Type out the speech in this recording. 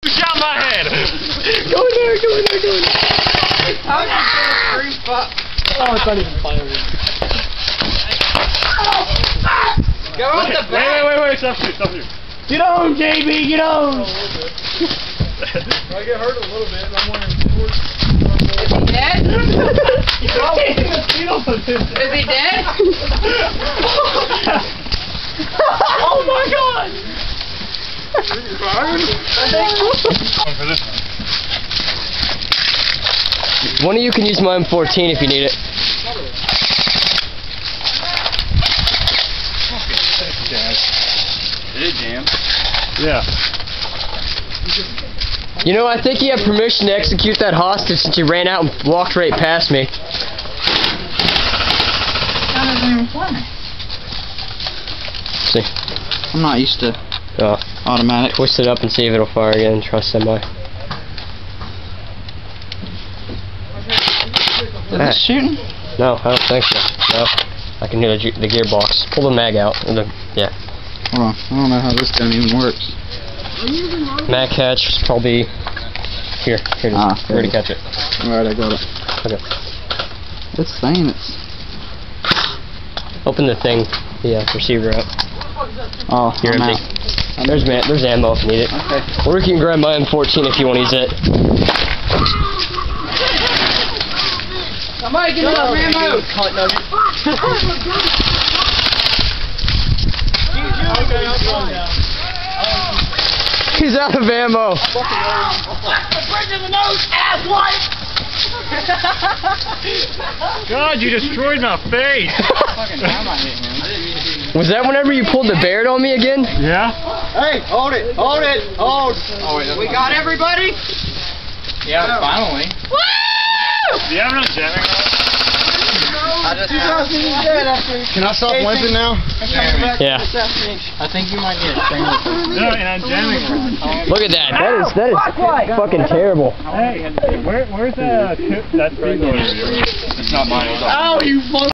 Shot my head! Go in there, go in there, go in there! Oh, it's not even fire. Go on the back! Wait, stop here. Get on, JB, get on! I get hurt a little bit, and I'm wearing shorts. Is he dead? Is he dead? Oh my god! For this one. One of you can use my M14 if you need it. Did it jam? Yeah. You know, I think you have permission to execute that hostage since you ran out and walked right past me. See? I'm not used to automatic. Twist it up and see if it'll fire again. Trust semi. Is this shooting? No, I don't think so. No. I can hear the gearbox. Pull the mag out. Yeah. Hold on. I don't know how this gun even works. Mag catch is probably here. Here it is. Ready to catch it. Alright, I got it. Okay. It's saying it's... Open the thing. The receiver up. Oh, You're I'm empty. out. There's ammo if you need it. Okay. Or you can grab my M14 if you want to use it. Somebody get some ammo! He's out of ammo. God, you destroyed my face! Was that whenever you pulled the Baird on me again? Yeah? Hey, hold it! Hold it! Hold! We got everybody? Yeah, finally. Do you have no jamming on? Can I stop limping now? Yeah. I think you might need a finger. No, and I'm jamming around. Look at that. That is fucking terrible. Hey, where's that speed loader? It's not mine. Oh, you fuck!